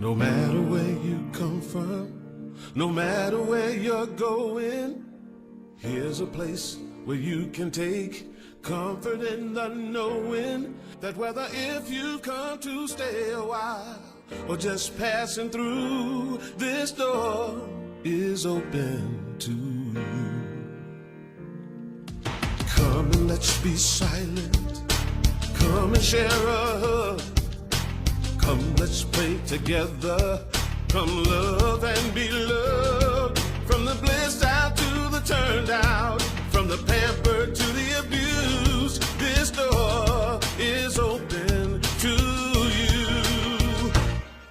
No matter where you come from, no matter where you're going, here's a place where you can take comfort in the knowing that whether if you come to stay a while or just passing through, this door is open to you. Come and let's be silent. Come and share a hug. Come, let's pray together. Come, love and be loved. From the blissed out to the turned out, from the pampered to the abused, this door is open to you.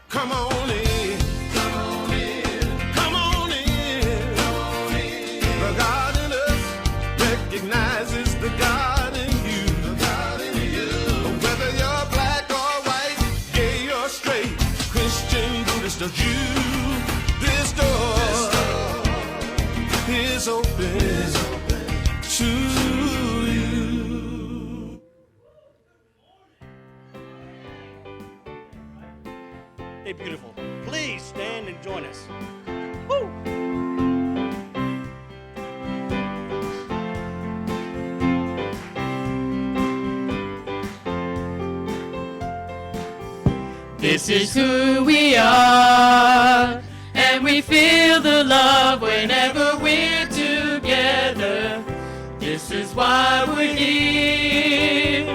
Come on in. Come on in. Come on in. Come on in. The God in us recognizes the God in you. The God in you. Whether you're black or white, gay or straight, Christian, Buddhist or Jew, this door is open to you. Hey, beautiful. Please stand and join us. Woo! This is who we are, and we feel the love whenever we're together. This is why we're here,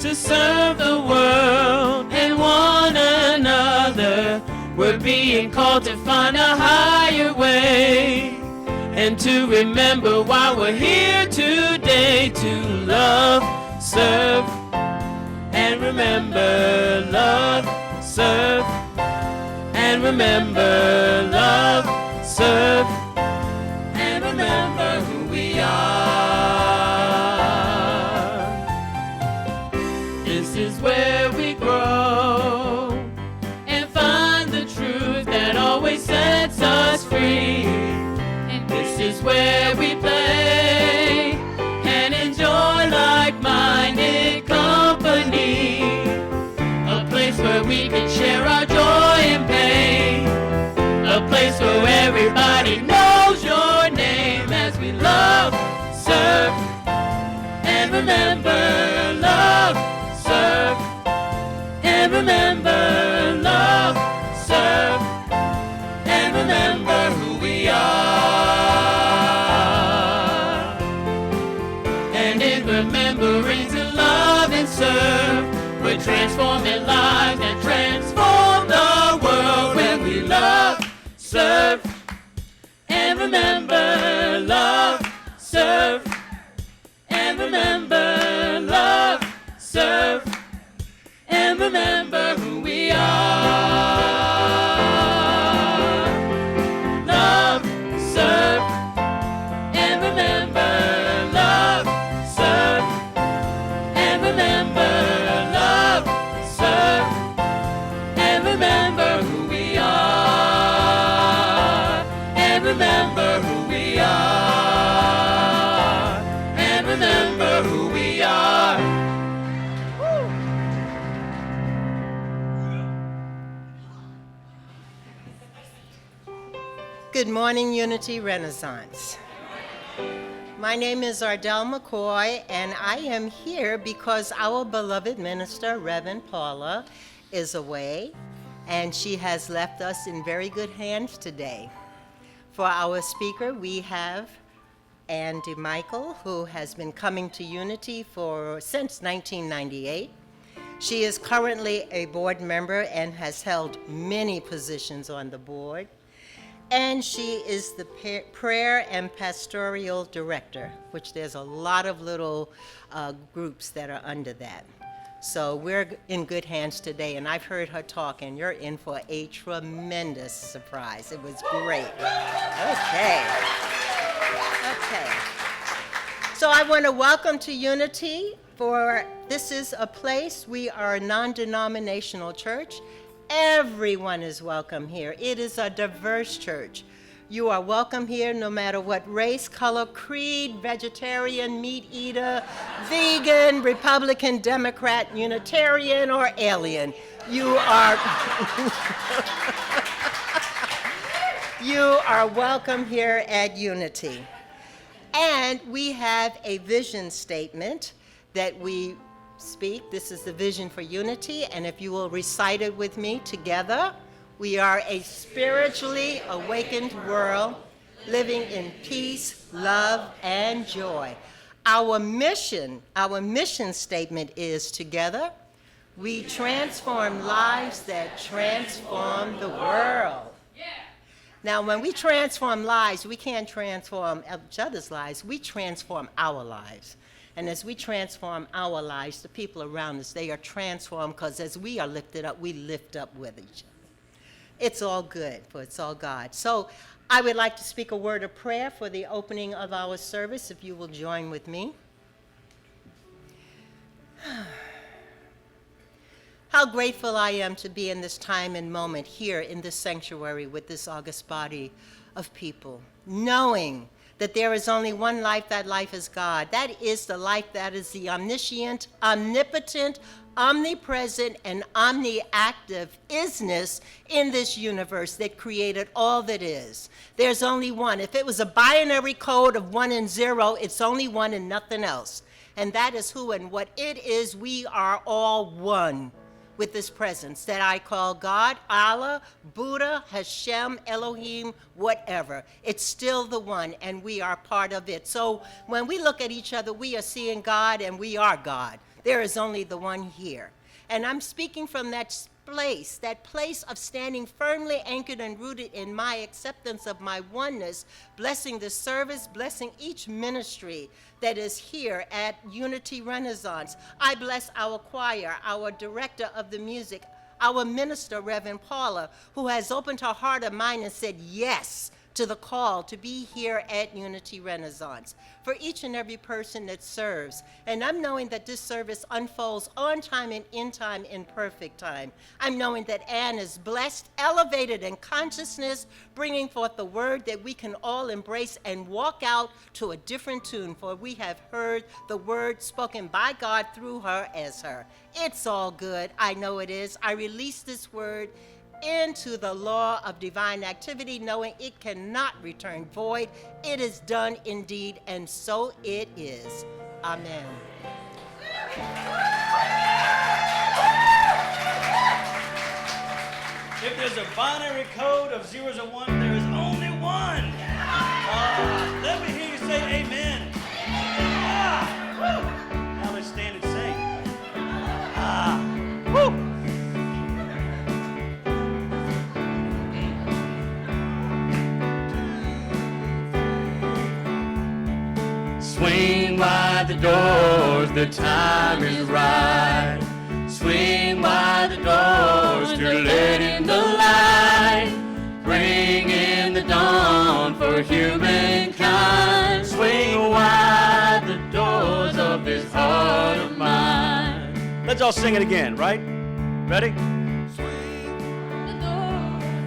to serve the world and one another. We're being called to find a higher way, and to remember why we're here today, to love, serve, and remember. Love, serve, and remember. Love, serve, and remember who we are. This is where we grow and find the truth that always sets us free. And this is where we play and enjoy like-minded company. A place where we can share our joy and pain. A place where everybody knows your name, as we love, serve, and remember. Love, serve, and remember. Love, serve, and remember who we are. And in remembering to love and serve, we're transforming lives and transform the world when we love, serve, and remember. Love, serve, and remember. Love, serve, and remember who we are. Love, serve, and remember. Love, serve, and remember. Love, serve, and remember who we are. And remember who we are. And remember who we are. Woo. Good morning, Unity Renaissance. My name is Ardell McCoy, and I am here because our beloved minister, Reverend Paula, is away, and she has left us in very good hands today. For our speaker, we have Ann DeMichael, who has been coming to Unity since 1998. She is currently a board member and has held many positions on the board. And she is the prayer and pastoral director, which there's a lot of little groups that are under that. So we're in good hands today, and I've heard her talk, and you're in for a tremendous surprise. It was great. Okay. So I want to welcome to Unity, for this is a place, we are a non-denominational church. Everyone is welcome here. It is a diverse church. You are welcome here no matter what race, color, creed, vegetarian, meat eater, vegan, Republican, Democrat, Unitarian, or alien. You are you are welcome here at Unity. And we have a vision statement that we speak. This is the vision for Unity, and if you will recite it with me together. We are a spiritually awakened world living in peace, love, and joy. Our mission statement is together, we transform lives that transform the world. Now, when we transform lives, we can't transform each other's lives. We transform our lives. And as we transform our lives, the people around us, they are transformed because as we are lifted up, we lift up with each other. It's all good, for it's all God. So I would like to speak a word of prayer for the opening of our service, if you will join with me. How grateful I am to be in this time and moment here in this sanctuary with this august body of people, knowing that there is only one life, that life is God. That is the life that is the omniscient, omnipotent, omnipresent, and omniactive isness in this universe that created all that is. There's only one. If it was a binary code of 1 and 0, it's only one and nothing else. And that is who and what it is. We are all one with this presence that I call God, Allah, Buddha, Hashem, Elohim, whatever. It's still the one, and we are part of it. So when we look at each other, we are seeing God, and we are God. There is only the one here. And I'm speaking from that place of standing firmly anchored and rooted in my acceptance of my oneness, blessing the service, blessing each ministry that is here at Unity Renaissance. I bless our choir, our director of the music, our minister, Reverend Paula, who has opened her heart and mind and said yes to the call to be here at Unity Renaissance, for each and every person that serves. And I'm knowing that this service unfolds on time and in time, in perfect time. I'm knowing that Ann is blessed, elevated in consciousness, bringing forth the word that we can all embrace and walk out to a different tune, for we have heard the word spoken by God through her as her. It's all good. I know it is. I release this word into the law of divine activity, knowing it cannot return void. It is done indeed, and so it is. Amen. If there's a binary code of zeros and ones, there is only one. Let me hear you say amen. Now let's stand and sing. Woo! Swing wide the doors, the time is right. Swing wide the doors to let in the light. Bring in the dawn for humankind. Swing wide the doors of this heart of mine. Let's all sing it again, right? Ready?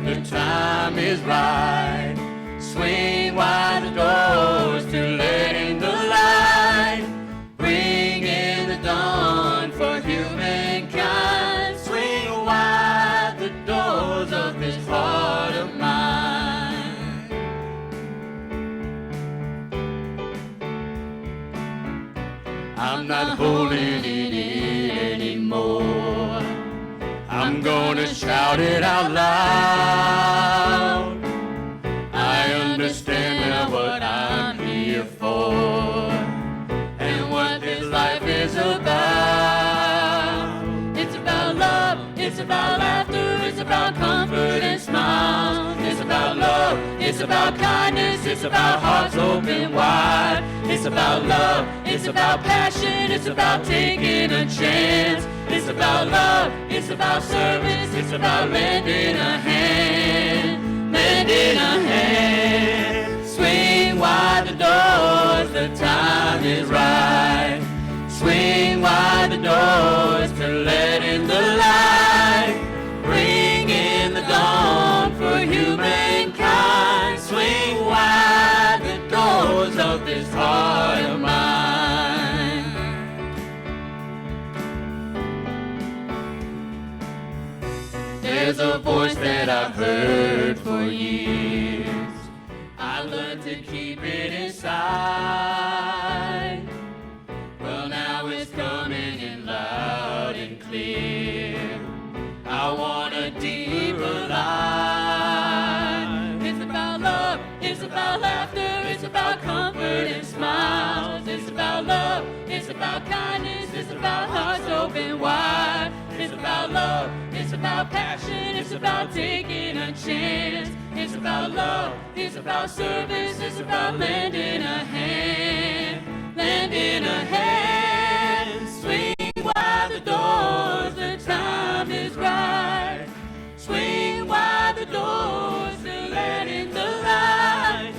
The time is right. Swing wide the doors to let in the light. Bring in the dawn for humankind. Swing wide the doors of this heart of mine. I'm not holding it in anymore. I'm gonna shout it out loud. I understand now what I'm here for, and what this life is about. It's about love, it's about laughter, it's about comfort and smiles. It's about love, it's about kindness, it's about hearts open wide. It's about love, it's about passion, it's about taking a chance. It's about love, it's about service, it's about lending a hand. Lending a hand. Swing wide the doors, the time is right. Swing wide the doors to let in the light. Bring in the dawn for humankind. Swing to keep it inside. Well, now it's coming in loud and clear. I want a deeper life. It's about love, it's about laughter, it's about comfort and smiles. It's about love, it's about kindness, it's about hearts open wide. It's about love, it's about passion, it's about taking a chance. It's about love, it's about service, it's about lending a hand. Lending a hand, swing wide the doors, the time is right. Swing wide the doors to let in the light.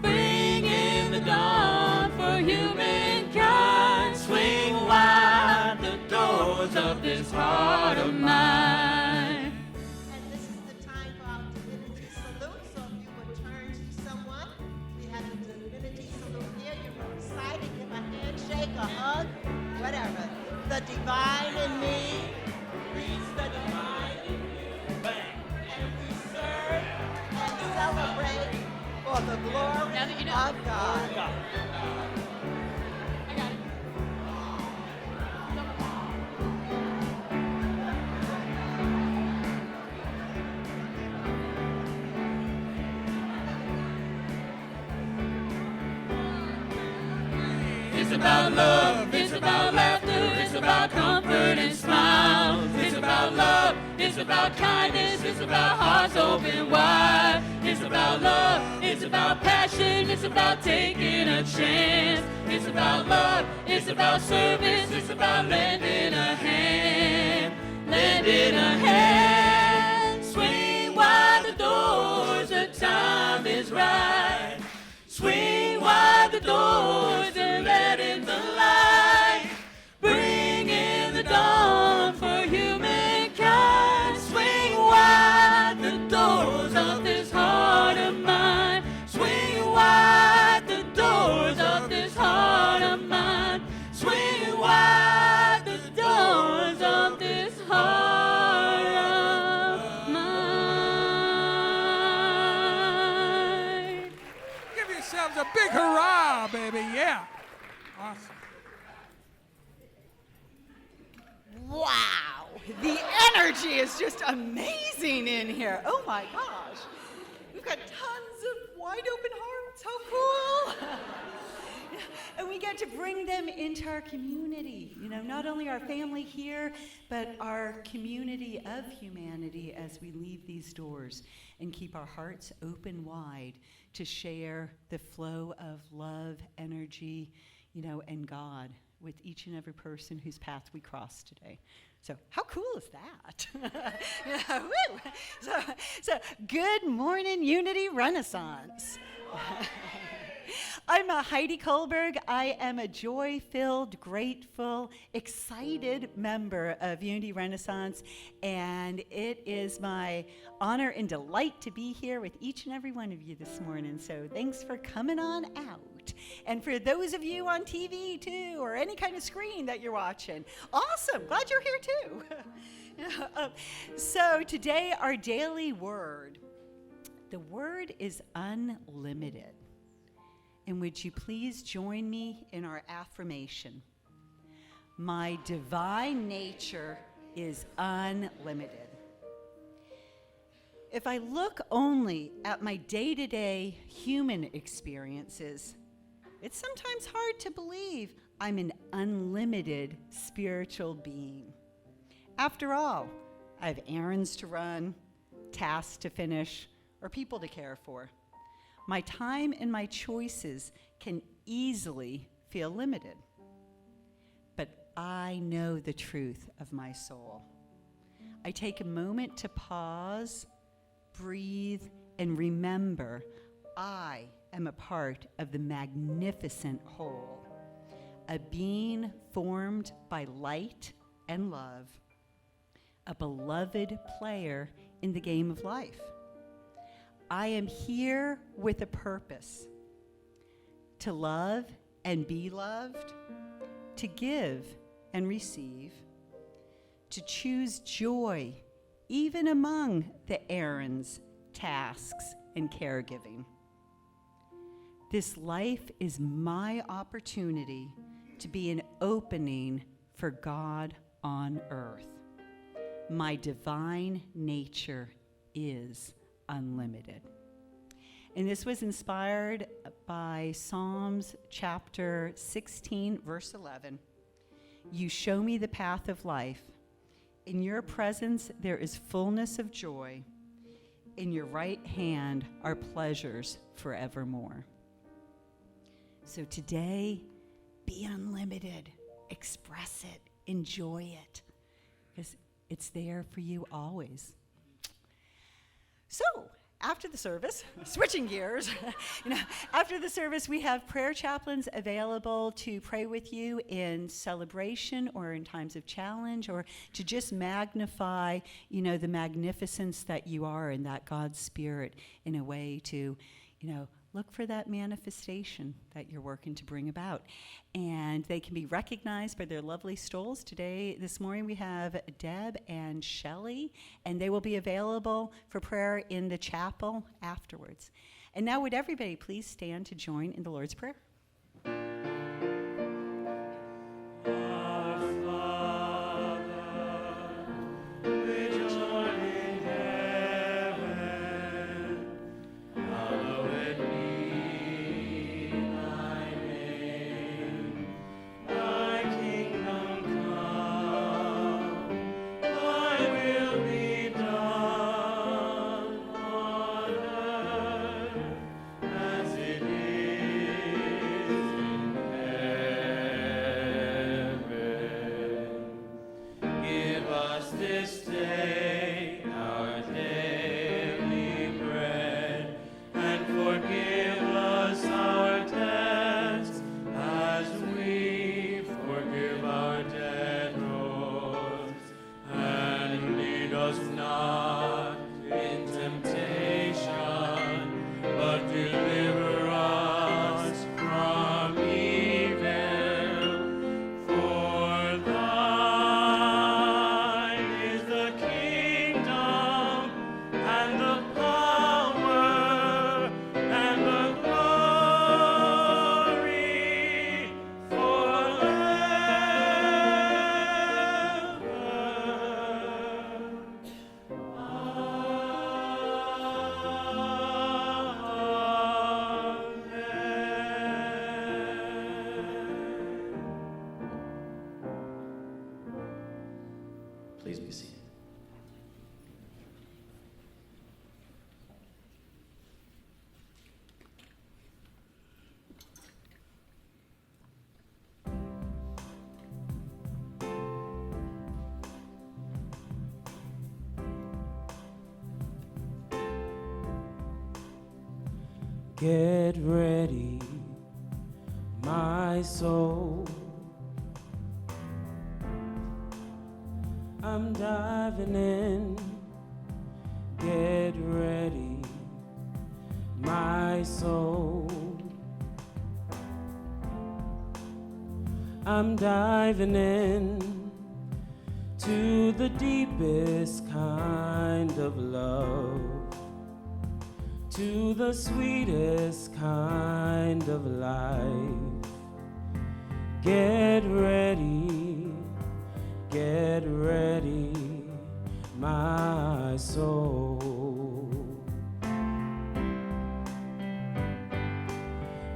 Bring in the dawn for humankind. Swing wide the doors of this heart of mine. And this is the time for our divinity salute. So if you would turn to someone, we have the divinity salute here. You're excited, give a handshake, a hug, whatever. The divine in me reads the divine in you. Bang. And we serve and celebrate for the glory Now that you know. of God. God. I got it. It's about love, it's about laughter, it's about comfort and smiles. It's about love, it's about kindness, it's about hearts open wide. It's about love, it's about passion, it's about taking a chance. It's about love, it's about service, it's about lending a hand. Lending a hand, swing wide the doors, the time is right. Swing wide the doors and let in the light. Bring in the dawn for humankind. Swing wide the doors of this heart of mine. Swing wide the doors of this heart of mine. Swing wide the doors of this heart of mine. Give yourselves a big hurrah, baby. Yeah. Awesome. Wow, the energy is just amazing in here. Oh my gosh. We've got tons of wide open hearts. How cool. And we get to bring them into our community. You know, not only our family here, but our community of humanity as we leave these doors and keep our hearts open wide to share the flow of love, energy, and God with each and every person whose path we cross today. So how cool is that? Woo! So good morning, Unity Renaissance. I'm Heidi Kohlberg. I am a joy-filled, grateful, excited member of Unity Renaissance, and it is my honor and delight to be here with each and every one of you this morning. So thanks for coming on out. And for those of you on TV too, or any kind of screen that you're watching, awesome, glad you're here too. So today our daily word, the word is unlimited. And would you please join me in our affirmation? My divine nature is unlimited. If I look only at my day-to-day human experiences, it's sometimes hard to believe I'm an unlimited spiritual being. After all, I have errands to run, tasks to finish, or people to care for. My time and my choices can easily feel limited. But I know the truth of my soul. I take a moment to pause, breathe, and remember I am a part of the magnificent whole, a being formed by light and love, a beloved player in the game of life. I am here with a purpose, to love and be loved, to give and receive, to choose joy even among the errands, tasks, and caregiving, This life is my opportunity to be an opening for God on earth. My divine nature is unlimited. And this was inspired by Psalms chapter 16, verse 11. You show me the path of life. In your presence there is fullness of joy. In your right hand are pleasures forevermore. So today, be unlimited. Express it. Enjoy it. Because it's there for you always. So, after the service, switching gears, after the service, we have prayer chaplains available to pray with you in celebration or in times of challenge, or to just magnify, the magnificence that you are and that God's Spirit in a way to, look for that manifestation that you're working to bring about. And they can be recognized by their lovely stoles. This morning we have Deb and Shelley, and they will be available for prayer in the chapel afterwards. And now would everybody please stand to join in the Lord's Prayer? Please be seated. Get ready, my soul. I'm diving in. Get ready, my soul. I'm diving in to the deepest kind of love, to the sweetest kind of life. Get ready, my soul.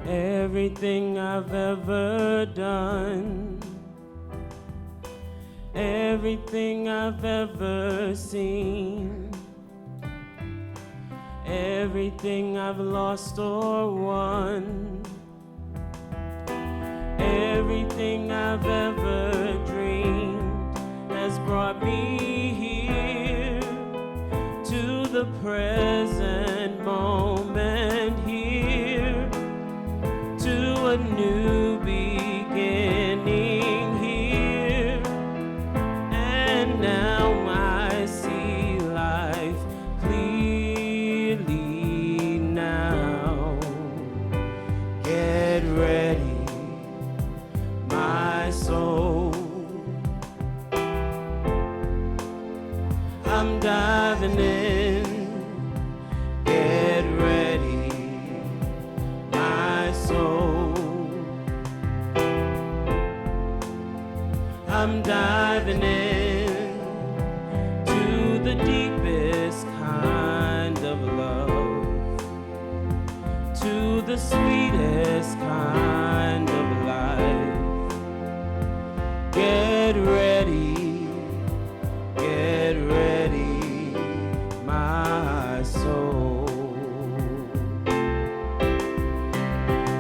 Everything I've ever done, everything I've ever seen, everything I've lost or won, everything I've ever dreamed has brought me here to the present moment, here to a new beginning, here and now I see life clearly now. Get ready, my soul. I'm diving in. I'm diving in to the deepest kind of love, to the sweetest kind of life. Get ready, my soul.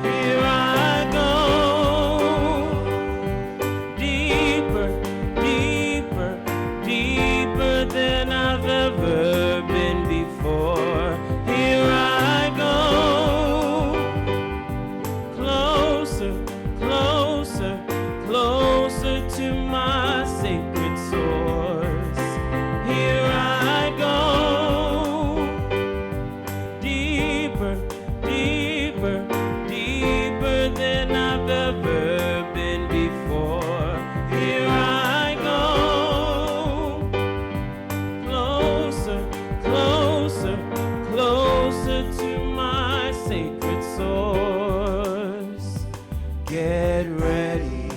Here I go, deeper, deeper, deeper than I've ever been before. Here I go, closer, closer, closer to my sacred source. Here I go, deeper, deeper, deeper than I've ever been before. Here I go, closer, closer, closer to my sacred source. Get ready,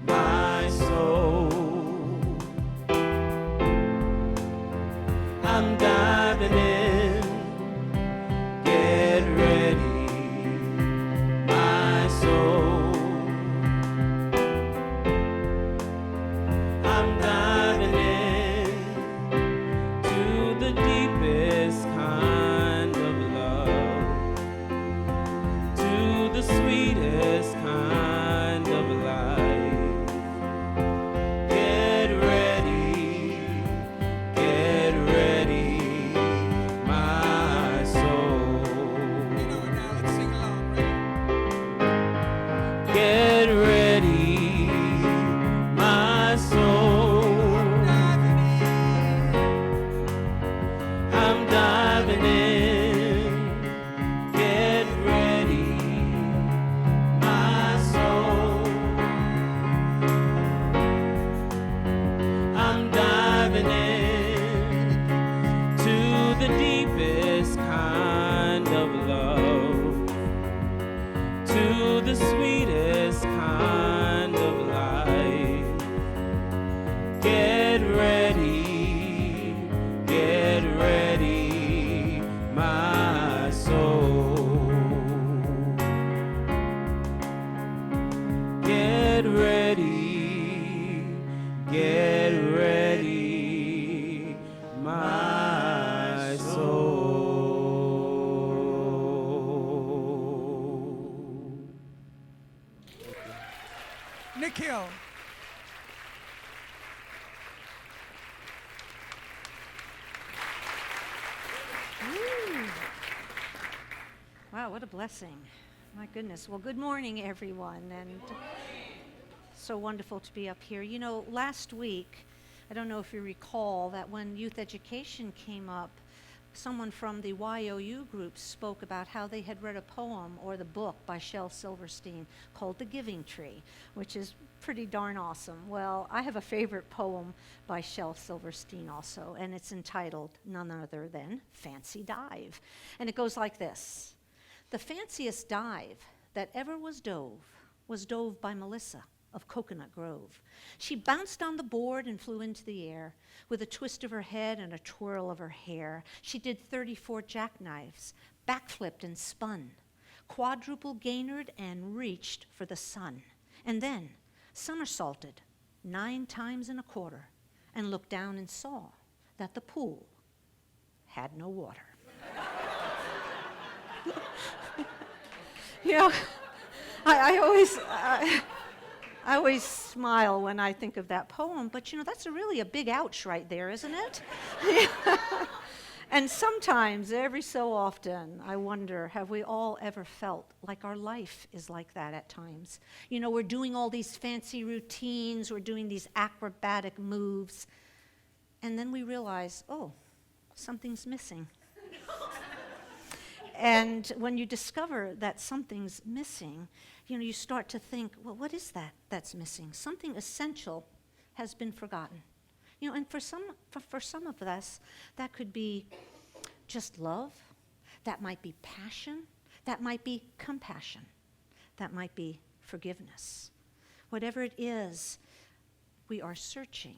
my soul. I'm diving in. Get ready, my soul. I'm diving in to the deepest kind of love, to the sweetest kind of life. Get ready, my soul. You know it now. Let's sing along. Ready? Get ready, my soul. Diving in. I'm diving in. Get ready, my soul. I'm diving in to the deepest kind of love, to the sweetest kind of life. Get ready, my soul. Get ready, my soul. Nikhil. Wow, what a blessing. My goodness. Well, good morning, everyone. And so wonderful to be up here. You know, last week, I don't know if you recall that when youth education came up, someone from the YOU group spoke about how they had read a poem or the book by Shel Silverstein called The Giving Tree, which is pretty darn awesome. Well, I have a favorite poem by Shel Silverstein also, and it's entitled none other than Fancy Dive. And it goes like this. The fanciest dive that ever was dove by Melissa of Coconut Grove. She bounced on the board and flew into the air with a twist of her head and a twirl of her hair. She did 34 jackknives, backflipped and spun, quadruple gainered and reached for the sun, and then somersaulted 9 times and a quarter and looked down and saw that the pool had no water. You know, I always smile when I think of that poem, but you know, that's really a big ouch right there, isn't it? And sometimes, every so often, I wonder, have we all ever felt like our life is like that at times? You know, we're doing all these fancy routines, we're doing these acrobatic moves, and then we realize, oh, something's missing. And when you discover that something's missing, you know, you start to think, well, what is that that's missing? Something essential has been forgotten. You know, and for some of us, that could be just love, that might be passion, that might be compassion, that might be forgiveness. Whatever it is, we are searching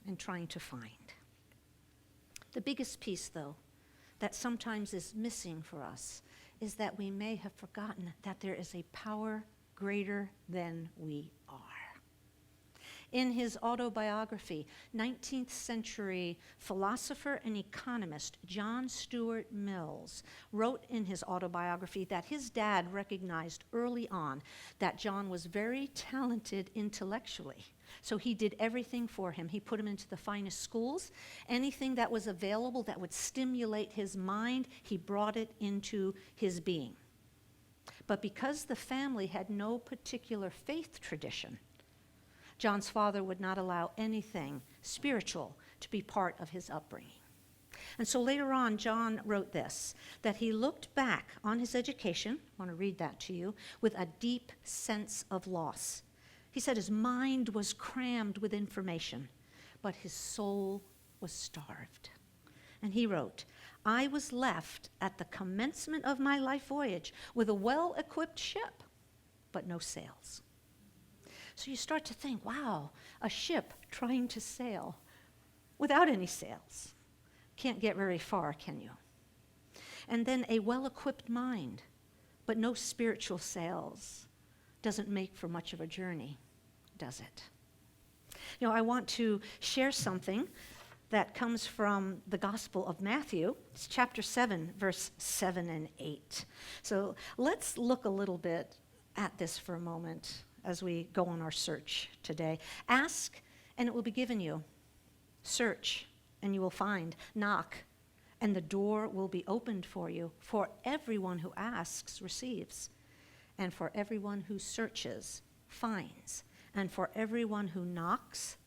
and trying to find. The biggest piece, though, that sometimes is missing for us is that we may have forgotten that there is a power greater than we are. In his autobiography, 19th century philosopher and economist John Stuart Mills wrote in his autobiography that his dad recognized early on that John was very talented intellectually. So he did everything for him. He put him into the finest schools. Anything that was available that would stimulate his mind, he brought it into his being. But because the family had no particular faith tradition, John's father would not allow anything spiritual to be part of his upbringing. And so later on, John wrote this, that he looked back on his education, I want to read that to you, with a deep sense of loss. He said his mind was crammed with information, but his soul was starved. And he wrote, I was left at the commencement of my life voyage with a well-equipped ship, but no sails. So you start to think, wow, a ship trying to sail without any sails. Can't get very far, can you? And then a well-equipped mind, but no spiritual sails, doesn't make for much of a journey, does it? You know, I want to share something that comes from the Gospel of Matthew. It's chapter 7, verse 7 and 8. So let's look a little bit at this for a moment as we go on our search today. Ask, and it will be given you. Search, and you will find. Knock, and the door will be opened for you. For everyone who asks receives, and for everyone who searches finds, and for everyone who knocks,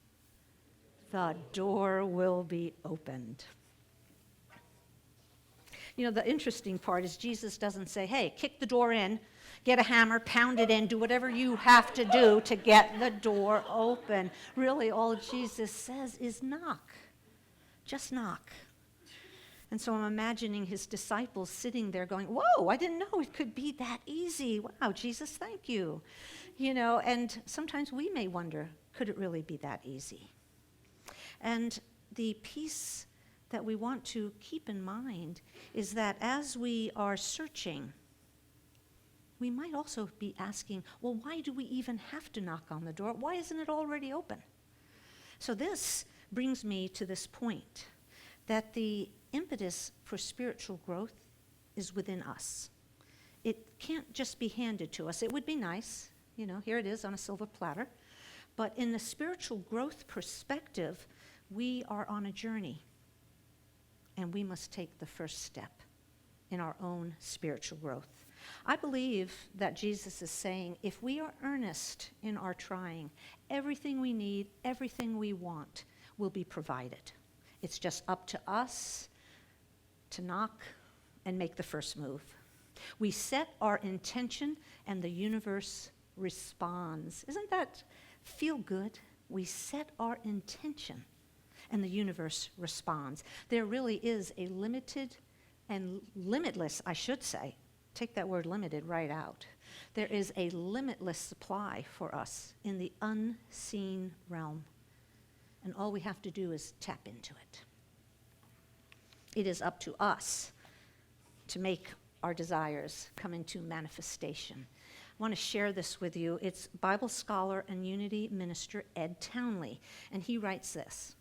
the door will be opened. You know, the interesting part is Jesus doesn't say, hey, kick the door in, get a hammer, pound it in, do whatever you have to do to get the door open. Really, all Jesus says is knock. Just knock. And so I'm imagining his disciples sitting there going, whoa, I didn't know it could be that easy. Wow, Jesus, thank you. You know, and sometimes we may wonder, could it really be that easy? And the piece that we want to keep in mind is that as we are searching, we might also be asking, well, why do we even have to knock on the door? Why isn't it already open? So this brings me to this point, that the impetus for spiritual growth is within us. It can't just be handed to us. It would be nice, you know, here it is on a silver platter. But in the spiritual growth perspective, we are on a journey, and we must take the first step in our own spiritual growth. I believe that Jesus is saying, if we are earnest in our trying, everything we need, everything we want will be provided. It's just up to us to knock and make the first move. We set our intention and the universe responds. Isn't that feel good? We set our intention and the universe responds. There really is a limited and limitless, I should say, take that word limited right out. There is a limitless supply for us in the unseen realm. And all we have to do is tap into it. It is up to us to make our desires come into manifestation. I want to share this with you. It's Bible scholar and unity minister Ed Townley, and he writes this.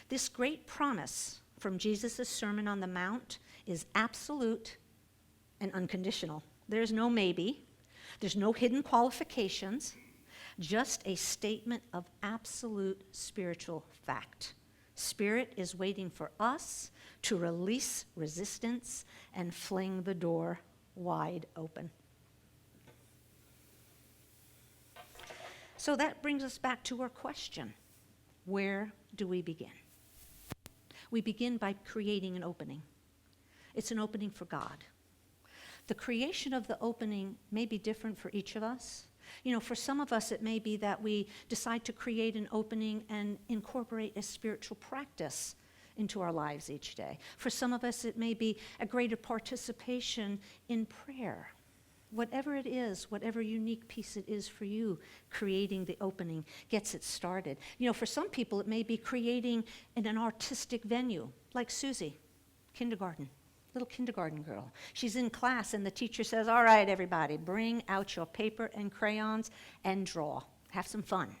This great promise from Jesus' Sermon on the Mount is absolute and unconditional. There's no maybe. There's no hidden qualifications. Just a statement of absolute spiritual fact. Spirit is waiting for us to release resistance and fling the door wide open. So that brings us back to our question. Where do we begin? We begin by creating an opening. It's an opening for God. The creation of the opening may be different for each of us. You know, for some of us, it may be that we decide to create an opening and incorporate a spiritual practice into our lives each day. For some of us, it may be a greater participation in prayer. whatever it is, whatever unique piece it is for you, creating the opening gets it started. You know, for some people, it may be creating in an artistic venue, like Susie, little kindergarten girl. She's in class, and the teacher says, all right, everybody, bring out your paper and crayons and draw. Have some fun.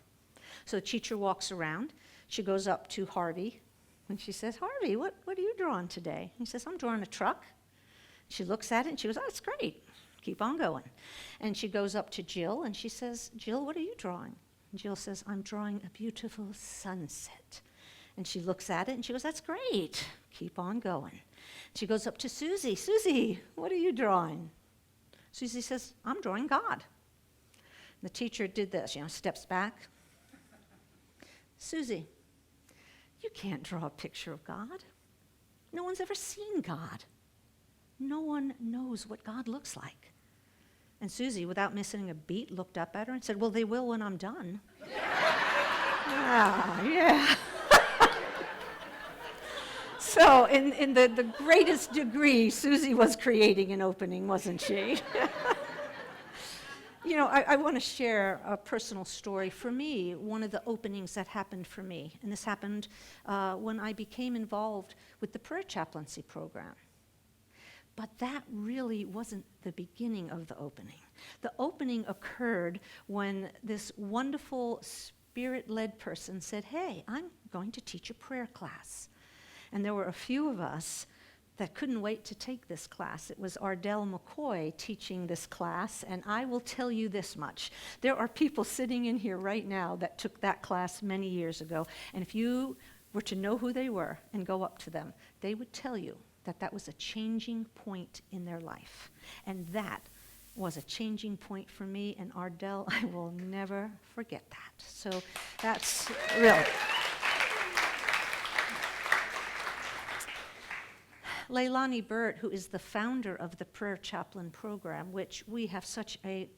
So the teacher walks around. She goes up to Harvey, and she says, Harvey, what are you drawing today? He says, I'm drawing a truck. She looks at it, and she goes, oh, that's great. Keep on going. And she goes up to Jill, and she says, Jill, what are you drawing? And Jill says, I'm drawing a beautiful sunset. And she looks at it, and she goes, that's great. Keep on going. She goes up to Susie. Susie, what are you drawing? Susie says, I'm drawing God. The teacher did this, steps back. Susie, you can't draw a picture of God. No one's ever seen God. No one knows what God looks like. And Susie, without missing a beat, looked up at her and said, well, they will when I'm done. Yeah. So in the greatest degree, Susie was creating an opening, wasn't she? I want to share a personal story. For me, one of the openings that happened for me, and this happened when I became involved with the prayer chaplaincy program. But that really wasn't the beginning of the opening. The opening occurred when this wonderful spirit-led person said, hey, I'm going to teach a prayer class. And there were a few of us that couldn't wait to take this class. It was Ardell McCoy teaching this class, and I will tell you this much. There are people sitting in here right now that took that class many years ago, and if you were to know who they were and go up to them, they would tell you that that was a changing point in their life. And that was a changing point for me, and Ardell, I will never forget that. So that's really... Leilani Burt, who is the founder of the Prayer Chaplain Program, which we have such a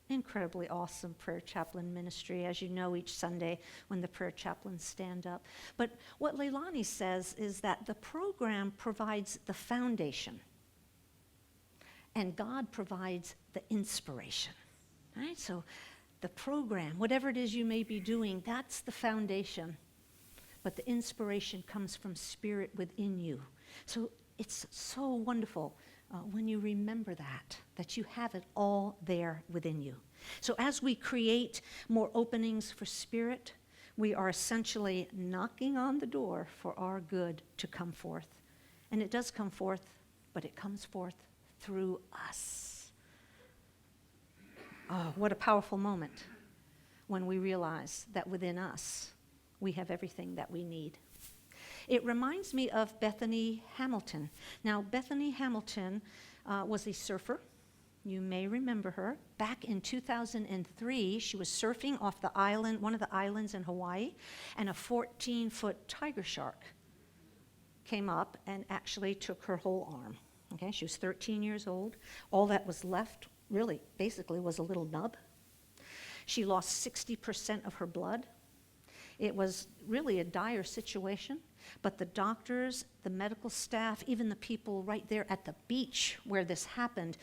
incredibly awesome prayer chaplain ministry, as you know, each Sunday when the prayer chaplains stand up. But what Leilani says is that the program provides the foundation, and God provides the inspiration. Right? So the program, whatever it is you may be doing, that's the foundation. But the inspiration comes from Spirit within you. So it's so wonderful when you remember that you have it all there within you. So as we create more openings for Spirit, we are essentially knocking on the door for our good to come forth. And it does come forth, but it comes forth through us. Oh, what a powerful moment when we realize that within us, we have everything that we need. It reminds me of Bethany Hamilton. Now, Bethany Hamilton was a surfer. You may remember her. Back in 2003, she was surfing off the island, one of the islands in Hawaii, and a 14-foot tiger shark came up and actually took her whole arm. Okay, she was 13 years old. All that was left, really, basically, was a little nub. She lost 60% of her blood. It was really a dire situation, but the doctors, the medical staff, even the people right there at the beach where this happened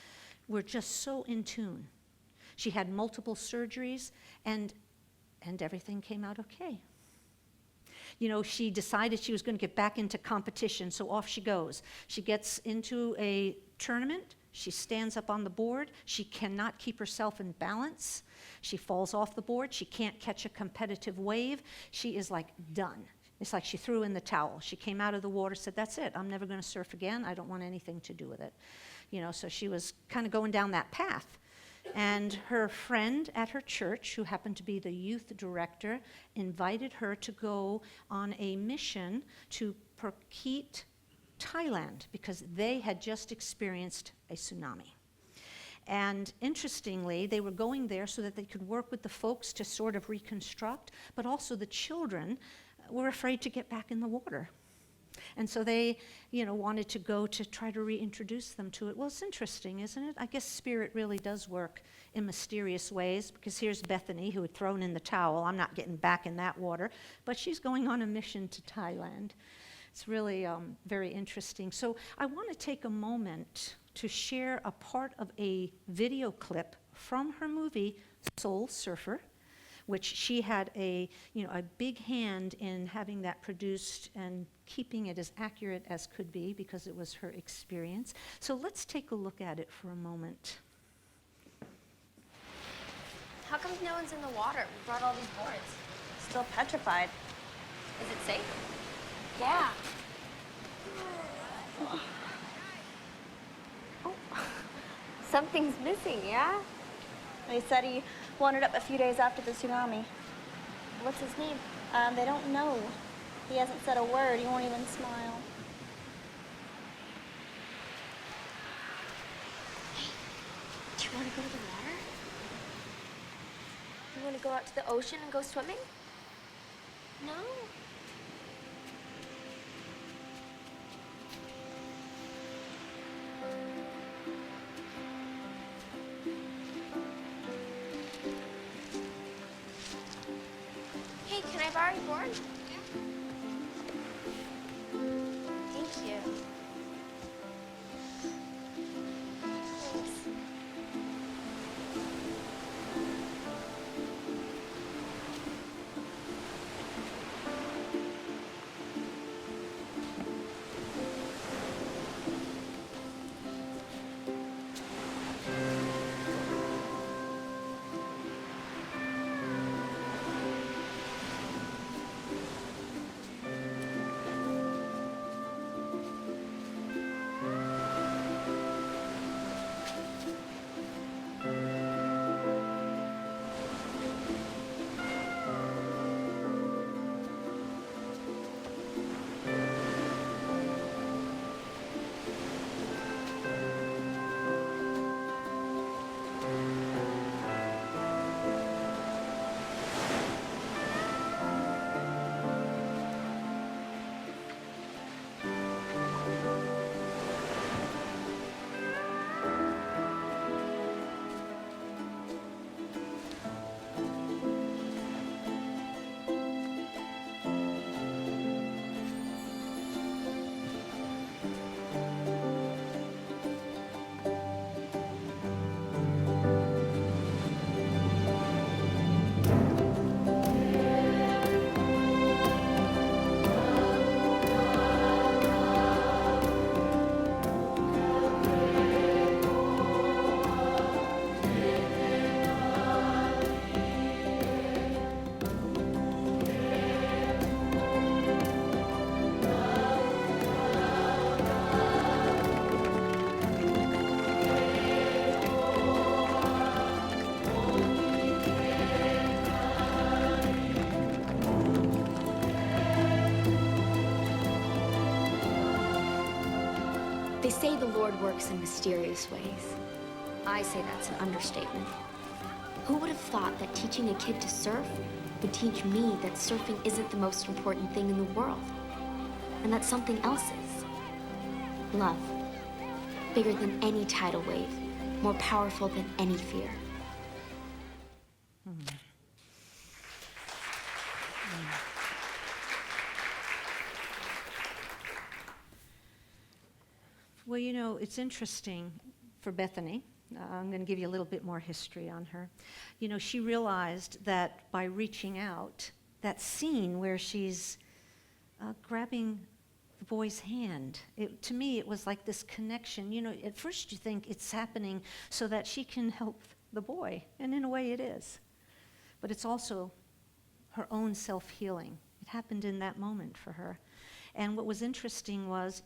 were just so in tune. She had multiple surgeries, and everything came out okay. You know, she decided she was going to get back into competition, so off she goes. She gets into a tournament. She stands up on the board. She cannot keep herself in balance. She falls off the board. She can't catch a competitive wave. She is like done. It's like she threw in the towel. She came out of the water, said, that's it. I'm never going to surf again. I don't want anything to do with it. You know, so she was kind of going down that path. And her friend at her church, who happened to be the youth director, invited her to go on a mission to Phuket, Thailand, because they had just experienced a tsunami. And interestingly, they were going there so that they could work with the folks to sort of reconstruct, but also the children were afraid to get back in the water. And so they, wanted to go to try to reintroduce them to it. Well, it's interesting, isn't it? I guess Spirit really does work in mysterious ways, because here's Bethany, who had thrown in the towel. I'm not getting back in that water. But she's going on a mission to Thailand. It's really very interesting. So I want to take a moment to share a part of a video clip from her movie Soul Surfer, which she had a big hand in having that produced and keeping it as accurate as could be because it was her experience. So let's take a look at it for a moment. How come no one's in the water? We brought all these boards. Still petrified. Is it safe? Yeah. Oh, something's missing, yeah? He said he wandered up a few days after the tsunami. What's his name? They don't know. He hasn't said a word. He won't even smile. Hey, do you want to go to the water? You want to go out to the ocean and go swimming? No? Hey, can I borrow your board? Thank you. Thanks. They say the Lord works in mysterious ways. I say that's an understatement. Who would have thought that teaching a kid to surf would teach me that surfing isn't the most important thing in the world, and that something else is? Love. Bigger than any tidal wave, more powerful than any fear. Well, you know, it's interesting for Bethany. I'm going to give you a little bit more history on her. You know, she realized that by reaching out, that scene where she's grabbing the boy's hand, to me, it was like this connection. You know, at first you think it's happening so that she can help the boy, and in a way it is. But it's also her own self-healing. It happened in that moment for her. And what was interesting was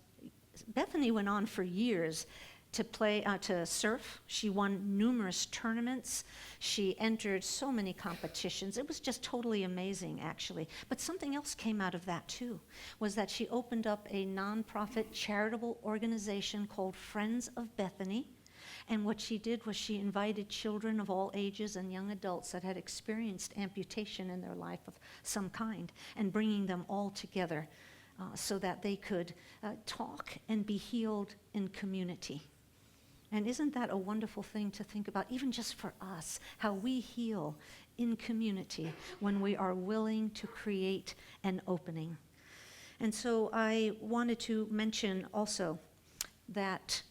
Bethany went on for years to surf. She won numerous tournaments. She entered so many competitions. It was just totally amazing, actually. But something else came out of that, too, was that she opened up a nonprofit charitable organization called Friends of Bethany. And what she did was she invited children of all ages and young adults that had experienced amputation in their life of some kind, and bringing them all together so that they could talk and be healed in community. And isn't that a wonderful thing to think about, even just for us, how we heal in community when we are willing to create an opening? And so I wanted to mention also that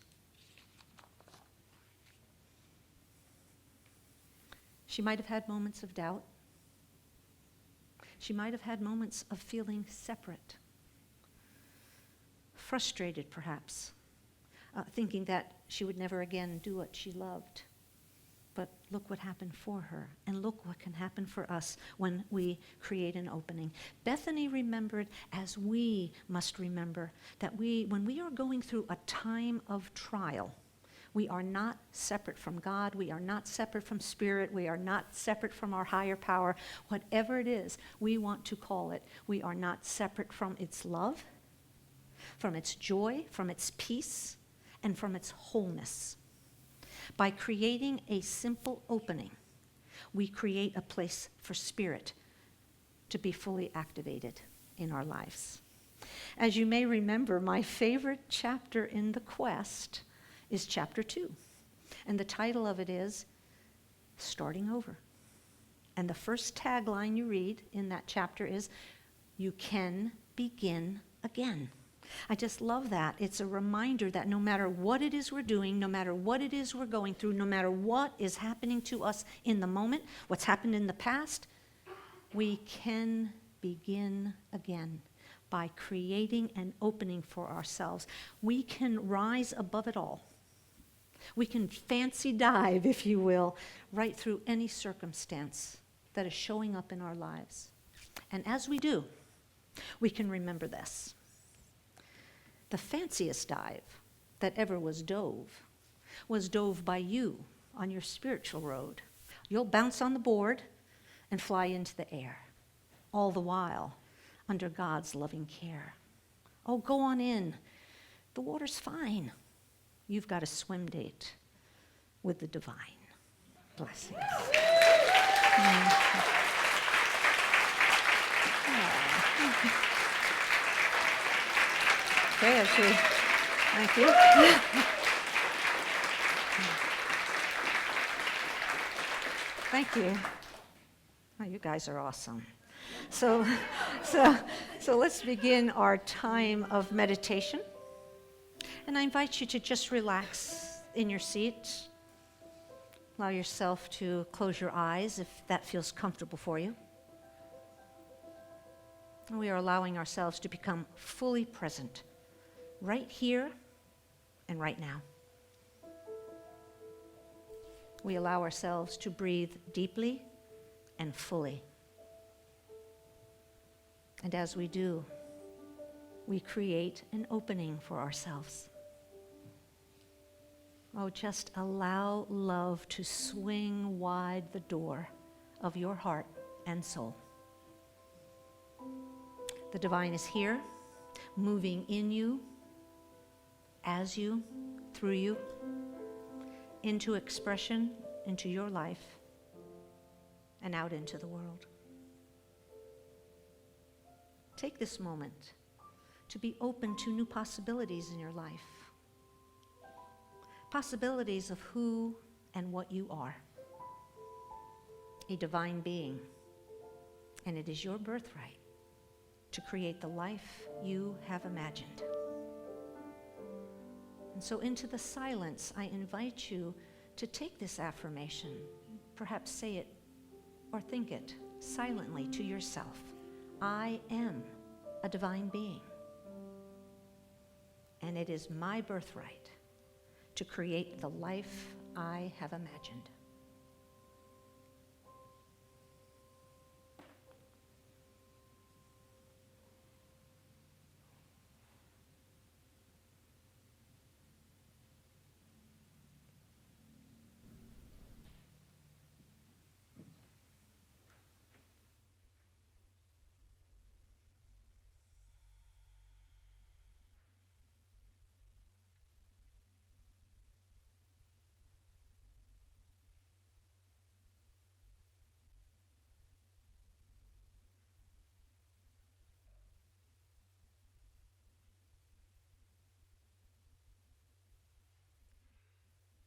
She might have had moments of doubt. She might have had moments of feeling separate, frustrated perhaps, thinking that she would never again do what she loved. But look what happened for her, and look what can happen for us when we create an opening. Bethany remembered, as we must remember, that when we are going through a time of trial, we are not separate from God. We are not separate from Spirit. We are not separate from our higher power. Whatever it is we want to call it, we are not separate from its love, from its joy, from its peace, and from its wholeness. By creating a simple opening, we create a place for Spirit to be fully activated in our lives. As you may remember, my favorite chapter in the quest is chapter 2. And the title of it is Starting Over. And the first tagline you read in that chapter is, "You can begin again." I just love that. It's a reminder that no matter what it is we're doing, no matter what it is we're going through, no matter what is happening to us in the moment, what's happened in the past, we can begin again by creating an opening for ourselves. We can rise above it all. We can fancy dive, if you will, right through any circumstance that is showing up in our lives. And as we do, we can remember this. The fanciest dive that ever was dove by you on your spiritual road. You'll bounce on the board and fly into the air, all the while under God's loving care. Oh, go on in. The water's fine. You've got a swim date with the divine. Blessings. Okay, actually, thank you. Thank you. Oh, you guys are awesome. So let's begin our time of meditation. And I invite you to just relax in your seat. Allow yourself to close your eyes if that feels comfortable for you. And we are allowing ourselves to become fully present right here and right now. We allow ourselves to breathe deeply and fully. And as we do, we create an opening for ourselves. Oh, just allow love to swing wide the door of your heart and soul. The divine is here, moving in you, as you, through you, into expression, into your life, and out into the world. Take this moment to be open to new possibilities in your life. Possibilities of who and what you are. A divine being. And it is your birthright to create the life you have imagined. And so into the silence, I invite you to take this affirmation, perhaps say it or think it silently to yourself. I am a divine being. And it is my birthright to create the life I have imagined.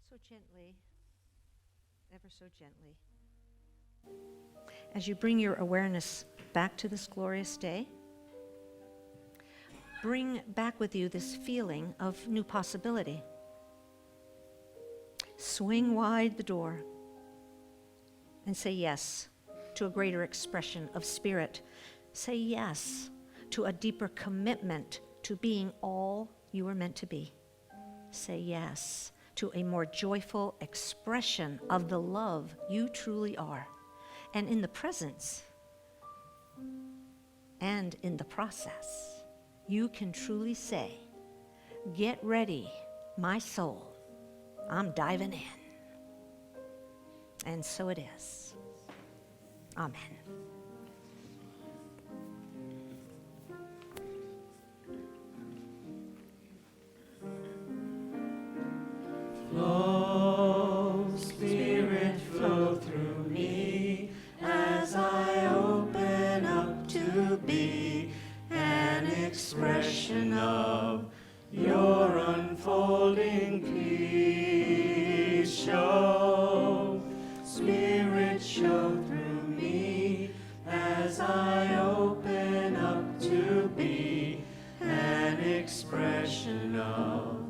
So gently, ever so gently, as you bring your awareness back to this glorious day, bring back with you this feeling of new possibility. Swing wide the door. and say yes to a greater expression of spirit. Say yes to a deeper commitment to being all you were meant to be. Say yes to a more joyful expression of the love you truly are. And in the presence and in the process, you can truly say, get ready, my soul, I'm diving in. And so it is. Amen. Flow, Spirit, flow through me as I open up to be an expression of your unfolding peace. Show, Spirit, show through me as I open up to be an expression of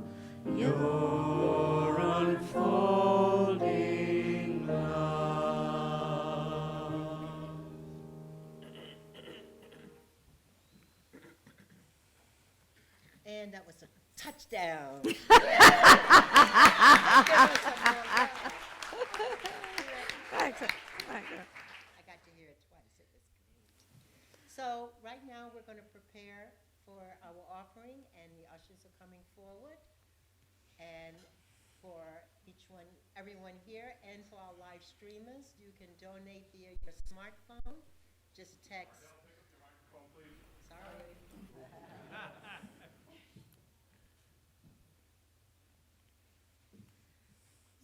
your unfolding love. And that was a touchdown. I got to hear it twice. It was great. So right now we're going to prepare for our offering, and the ushers are coming forward. And for everyone here, and for our live streamers, you can donate via your smartphone. Just text. Pick up the microphone, please. Sorry.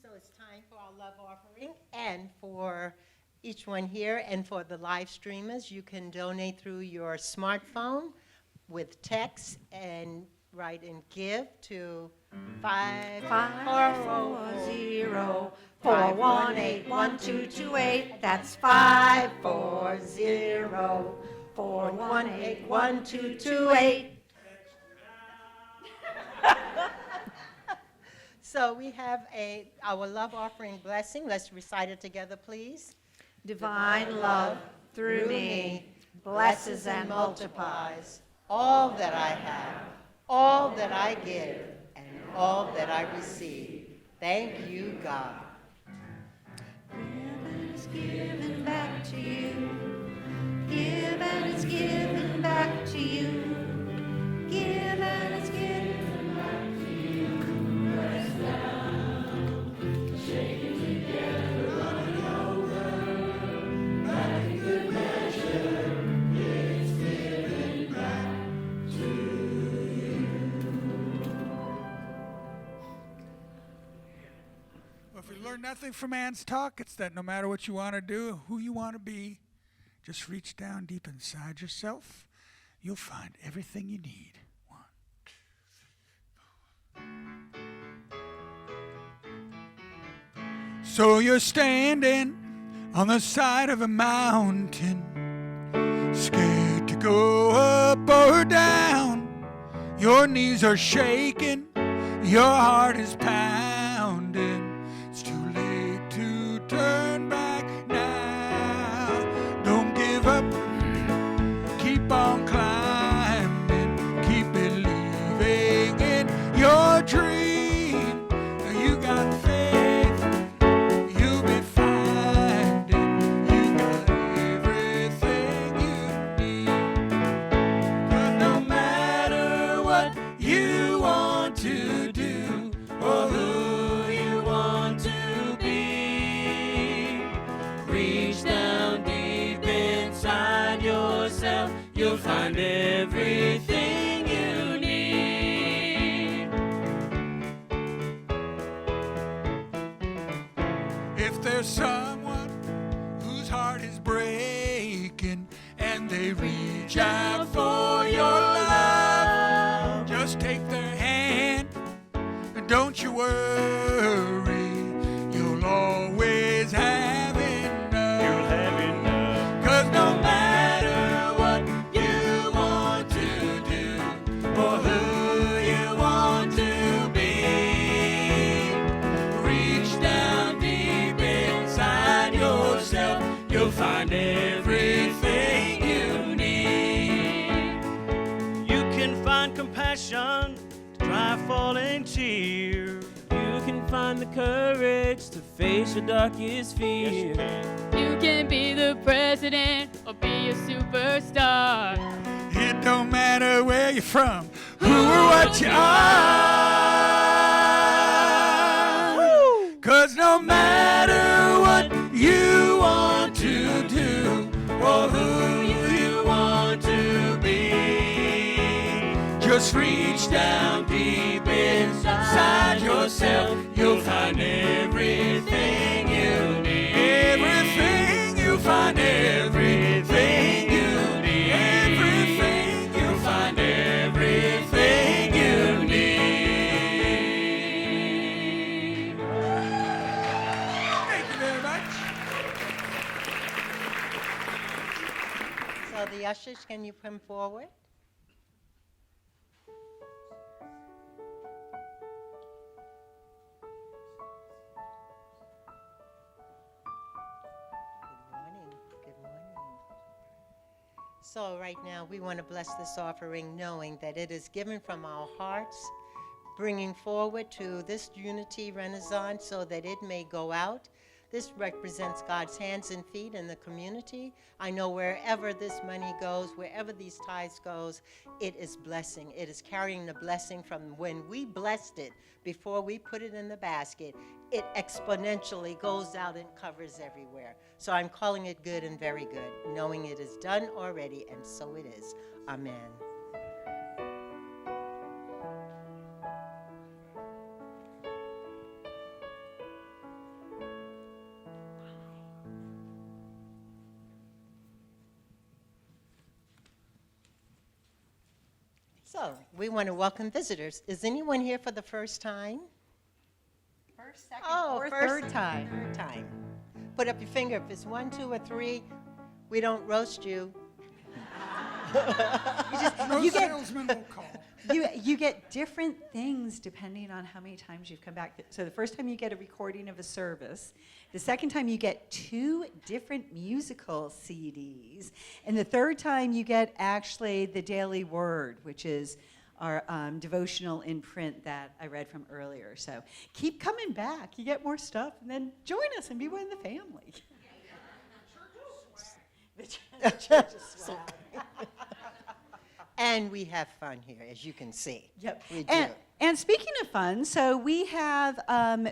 So it's time for our love offering, and for each one here, and for the live streamers, you can donate through your smartphone with text and write and give to 540-418-1228. That's 540-418-1228. So we have our love offering blessing. Let's recite it together, please. Divine love through me blesses and multiplies all that I have, all that I give, and all that I receive. Thank you, God. Give and it's given back to you. Give and it's given back to you. Give and it's given back to you. Press down, shaking together, running over. Back in good measure, it's given back to you. Well, if we learn nothing from Ann's talk, it's that no matter what you want to do, who you want to be, just reach down deep inside yourself. You'll find everything you need. So you're standing on the side of a mountain, scared to go up or down. Your knees are shaking, your heart is pounding. It's too late to turn back now. Don't give up, keep on climbing, keep believing in your dream. You got faith, you'll be finding you got everything you need. But no matter what you want to do or who you want to be, reach down deep inside yourself, you'll find everything you need. If there's someone whose heart is breaking and they reach out for your love, just take their hand and don't you worry, you'll always have enough. You'll have enough. 'Cause no matter what you want to do or who you want to be, reach down deep inside yourself. courage to face your darkest fear. You can be the president or be a superstar. It don't matter where you're from, who or what you are. 'Cause no matter what you want to do or who you want to be, just reach down deep inside yourself. You'll find everything you need. Everything, you'll find everything you need. Everything, you'll find everything you need. Thank you very much. So the ushers, can you come forward? Good morning. So right now, we want to bless this offering knowing that it is given from our hearts, bringing forward to this Unity Renaissance so that it may go out. This represents God's hands and feet in the community. I know wherever this money goes, wherever these tithes goes, it is blessing. It is carrying the blessing from when we blessed it before we put it in the basket. It exponentially goes out and covers everywhere. So I'm calling it good and very good, knowing it is done already, and so it is. Amen. So we want to welcome visitors. Is anyone here for the first time? First, second, Oh, or first third time. Third time. Put up your finger. If it's 1, 2, or 3, we don't roast you. No you get- salesman will call. You get different things depending on how many times you've come back. So the first time you get a recording of a service. The second time you get 2 different musical CDs. And the third time you get actually the Daily Word, which is our devotional in print that I read from earlier. So keep coming back. You get more stuff, and then join us and be one of the family. The church is swag. And we have fun here, as you can see. Yep. We do. And speaking of fun, so we have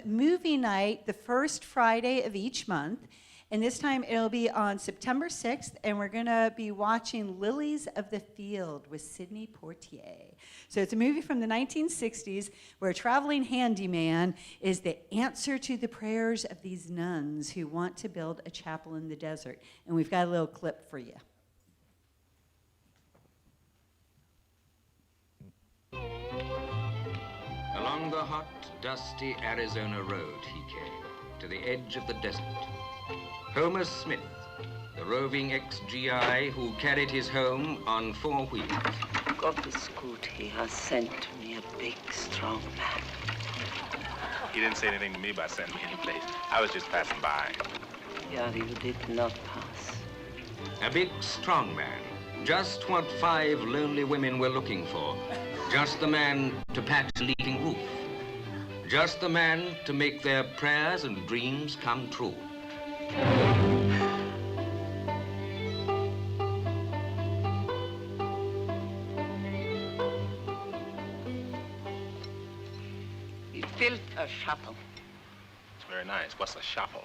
movie night the first Friday of each month. And this time it'll be on September 6th, and we're going to be watching Lilies of the Field with Sidney Poitier. So it's a movie from the 1960s where a traveling handyman is the answer to the prayers of these nuns who want to build a chapel in the desert. And we've got a little clip for you. Along the hot, dusty Arizona road he came, to the edge of the desert. Homer Smith, the roving ex-GI who carried his home on 4 wheels. God is good. He has sent me a big, strong man. He didn't say anything to me about sending me any place. I was just passing by. Yeah, you did not pass. A big, strong man. Just what 5 lonely women were looking for. Just the man to patch the leaking roof. Just the man to make their prayers and dreams come true. He built a chapel. It's very nice. What's a chapel?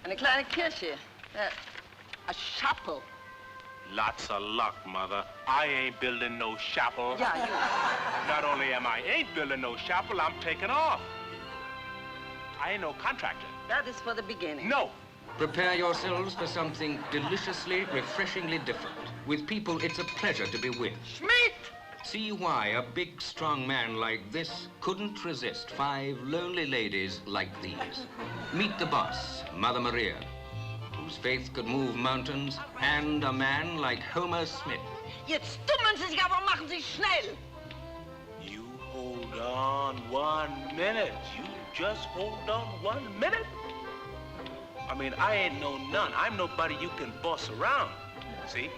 Eine kleine Kirche. A chapel. Lots of luck, Mother. I ain't building no chapel. Yeah, Not only am I ain't building no chapel, I'm taking off. I ain't no contractor. that is for the beginning. No. Prepare yourselves for something deliciously, refreshingly different. With people it's a pleasure to be with. Schmidt! See why a big, strong man like this couldn't resist 5 lonely ladies like these. Meet the boss, Mother Maria, whose faith could move mountains, and a man like Homer Smith. Jetzt dummen Sie sich aber, machen Sie schnell! You hold on 1 minute. You just hold on 1 minute. I mean, I ain't no nun. I'm nobody you can boss around. See?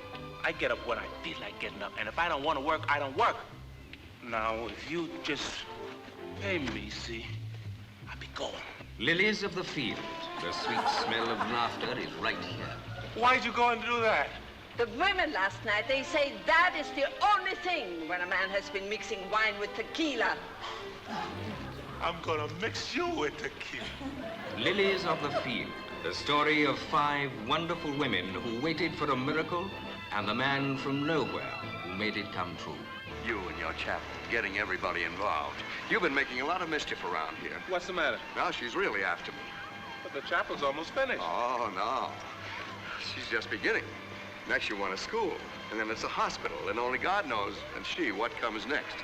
I get up when I feel like getting up, and if I don't want to work, I don't work. Now, if you just pay me, see, I'll be go. Lilies of the field. The sweet smell of laughter is right here. Why'd you go and do that? The women last night, they say that is the only thing when a man has been mixing wine with tequila. I'm gonna mix you with tequila. Lilies of the field. The story of 5 wonderful women who waited for a miracle and the man from nowhere who made it come true. You and your chapel, getting everybody involved. You've been making a lot of mischief around here. What's the matter? Now she's really after me. But the chapel's almost finished. Oh, no. She's just beginning. Next you want a school, and then it's a hospital, and only God knows, and she, what comes next.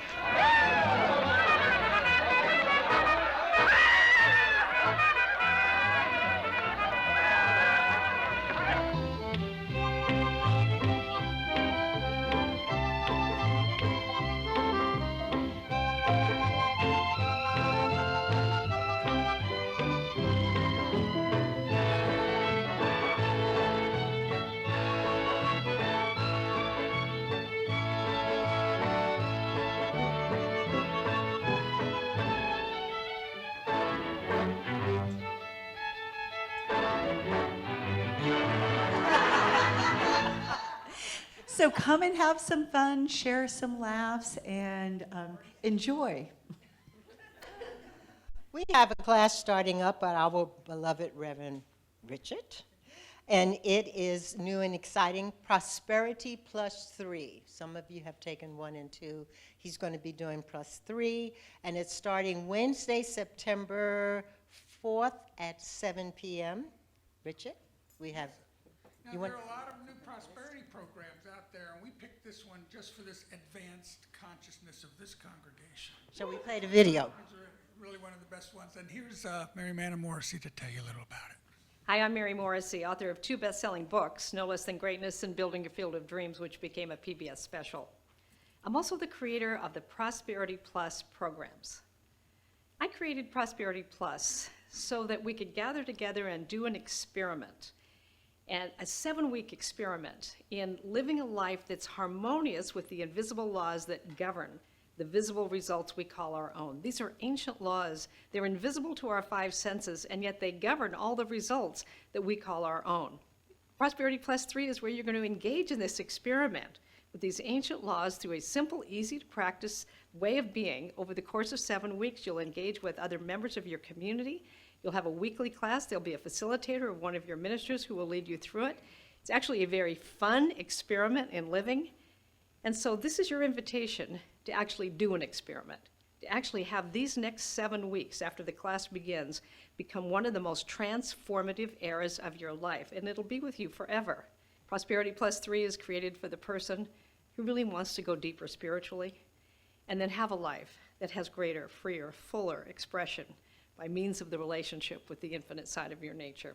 So come and have some fun, share some laughs, and enjoy. We have a class starting up by our beloved Reverend Richard, and it is new and exciting, Prosperity Plus 3. Some of you have taken 1 and 2. He's going to be doing Plus 3, and it's starting Wednesday, September 4th at 7 p.m. Richard, we have... Now, you there want, are a lot of new prosperity programs out there, and we picked this one just for this advanced consciousness of this congregation. shall we play the video? It's really one of the best ones. And here's Mary Manna Morrissey to tell you a little about it. Hi, I'm Mary Morrissey, author of 2 best-selling books, No Less Than Greatness and Building Your Field of Dreams, which became a PBS special. I'm also the creator of the Prosperity Plus programs. I created Prosperity Plus so that we could gather together and do an experiment, and a 7-week experiment in living a life that's harmonious with the invisible laws that govern the visible results we call our own. These are ancient laws. They're invisible to our 5 senses, and yet they govern all the results that we call our own. Prosperity Plus 3 is where you're going to engage in this experiment with these ancient laws through a simple, easy-to-practice way of being. Over the course of 7 weeks, you'll engage with other members of your community. You'll have a weekly class. There'll be a facilitator or one of your ministers who will lead you through it. It's actually a very fun experiment in living. And so this is your invitation to actually do an experiment, to actually have these next 7 weeks after the class begins become one of the most transformative eras of your life, and it'll be with you forever. Prosperity Plus 3 is created for the person who really wants to go deeper spiritually and then have a life that has greater, freer, fuller expression by means of the relationship with the infinite side of your nature.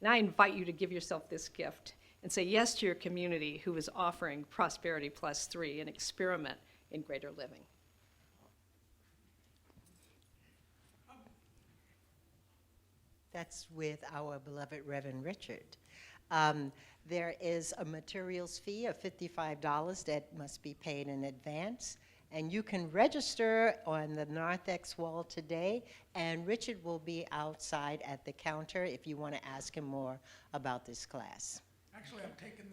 And I invite you to give yourself this gift and say yes to your community who is offering Prosperity Plus 3, an experiment in greater living. That's with our beloved Reverend Richard. There is a materials fee of $55 that must be paid in advance. And you can register on the narthex wall today, and Richard will be outside at the counter if you want to ask him more about this class. Actually, I'm taking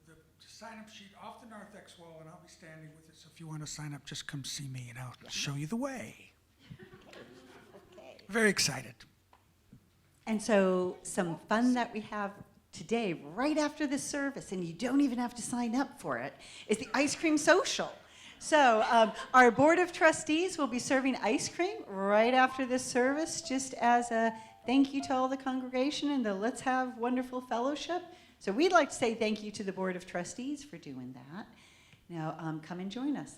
the sign-up sheet off the narthex wall, and I'll be standing with it. So if you want to sign up, just come see me, and I'll show you the way. Okay. Very excited. And so some fun that we have today, right after this service, and you don't even have to sign up for it, is the ice cream social. So our Board of Trustees will be serving ice cream right after this service, just as a thank you to all the congregation and the Let's Have Wonderful Fellowship. So we'd like to say thank you to the Board of Trustees for doing that. Now, come and join us.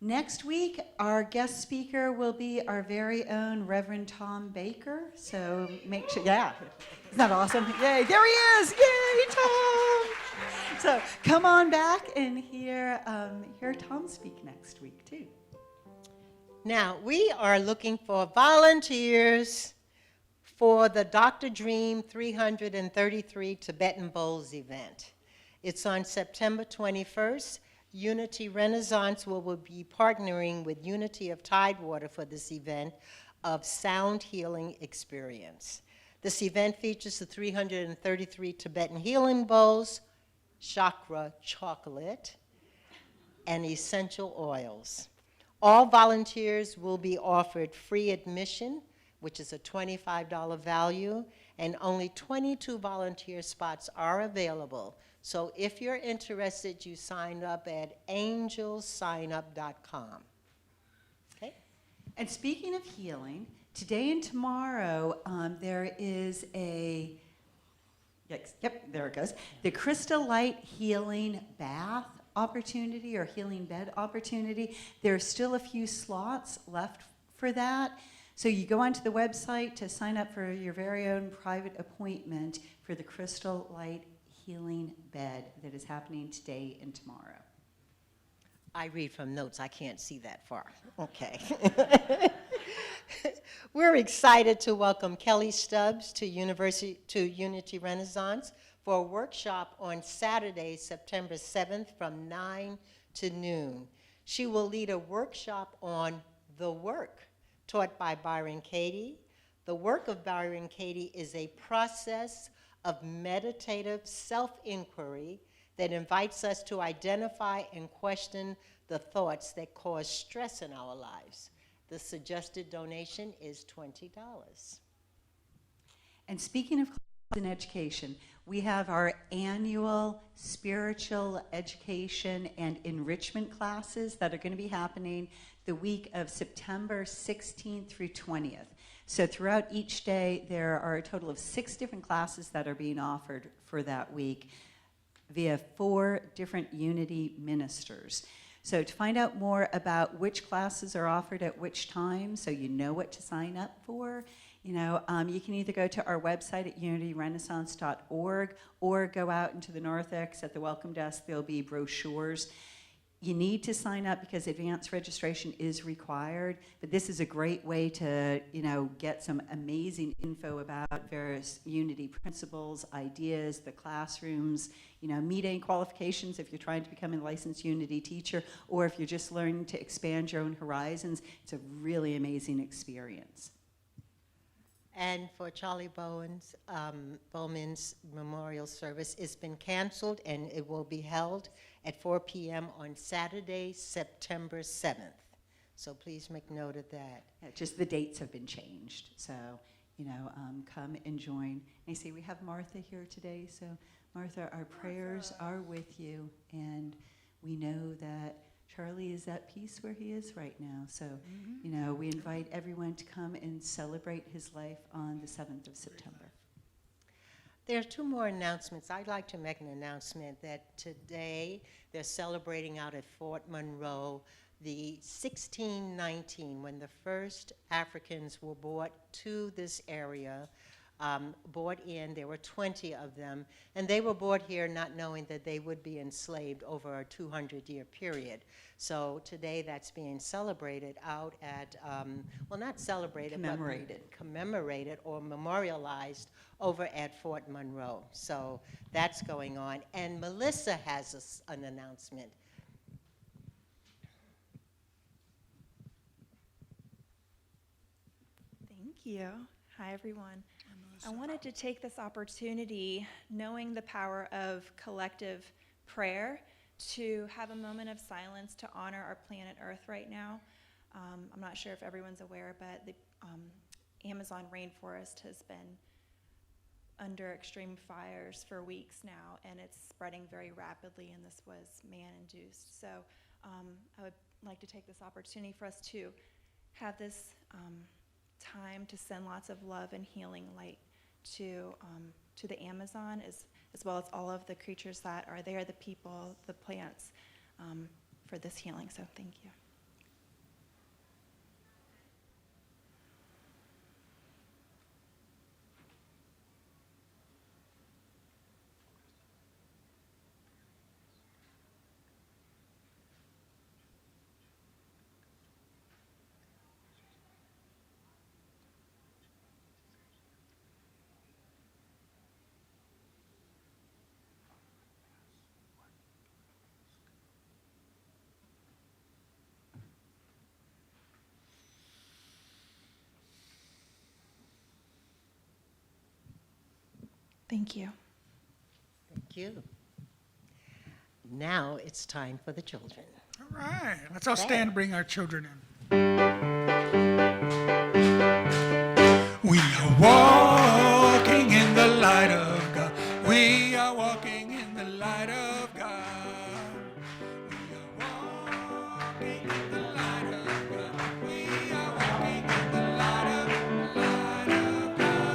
Next week, our guest speaker will be our very own Reverend Tom Baker. So make sure, yeah, isn't that awesome? Yay, there he is! Yay, Tom! So come on back and hear Tom speak next week, too. Now, we are looking for volunteers for the Dr. Dream 333 Tibetan Bowls event. It's on September 21st. Unity Renaissance will be partnering with Unity of Tidewater for this event. of sound healing experience. This event features the 333 Tibetan healing bowls, chakra chocolate, and essential oils. All volunteers will be offered free admission, which is a $25 value, and only 22 volunteer spots are available. So if you're interested, you sign up at angelsignup.com. Okay? And speaking of healing, today and tomorrow there is there it goes, the Crystal Light Healing Bath opportunity or healing bed opportunity. There's still a few slots left for that. So you go onto the website to sign up for your very own private appointment for the Crystal Light Healing Bed that is happening today and tomorrow. I read from notes. I can't see that far. Okay. We're excited to welcome Kelly Stubbs to Unity Renaissance for a workshop on Saturday, September 7th from 9 to noon. She will lead a workshop on the work taught by Byron Katie. The work of Byron Katie is a process of meditative self-inquiry that invites us to identify and question the thoughts that cause stress in our lives. The suggested donation is $20. And speaking of classes in education, we have our annual spiritual education and enrichment classes that are going to be happening the week of September 16th through 20th. So throughout each day, there are a total of 6 different classes that are being offered for that week via 4 different Unity ministers. So to find out more about which classes are offered at which time, so you know what to sign up for, you can either go to our website at unityrenaissance.org or go out into the narthex at the welcome desk. There'll be brochures. You need to sign up because advanced registration is required, but this is a great way to, get some amazing info about various Unity principles, ideas, the classrooms, meet any qualifications if you're trying to become a licensed Unity teacher, or if you're just learning to expand your own horizons. It's a really amazing experience. And for Charlie Bowman's memorial service, it's been canceled and it will be held at 4 p.m. on Saturday, September 7th. So please make note of that. Yeah, just the dates have been changed. So, come and join. And I see we have Martha here today. So Martha, our prayers are with you. And we know that Charlie is at peace where he is right now. So, we invite everyone to come and celebrate his life on the 7th of September. There are 2 more announcements. I'd like to make an announcement that today they're celebrating out at Fort Monroe the 1619, when the first Africans were brought to this area. Brought in, there were 20 of them, and they were brought here not knowing that they would be enslaved over a 200-year period. So today that's being celebrated out at, not celebrated, commemorated. But commemorated or memorialized over at Fort Monroe. So that's going on. And Melissa has an announcement. Thank you. Hi, everyone. I wanted to take this opportunity, knowing the power of collective prayer, to have a moment of silence to honor our planet Earth right now. I'm not sure if everyone's aware, but the Amazon rainforest has been under extreme fires for weeks now, and it's spreading very rapidly, and this was man-induced. So I would like to take this opportunity for us to have this time to send lots of love and healing light to the Amazon, as well as all of the creatures that are there, the people, the plants, for this healing. So thank you. Thank you. Thank you. Now it's time for the children. All right, let's all stand and bring our children in. We are walking in the light of God. We are walking in the light of God. We are walking in the light of God. We are walking in the light of God. We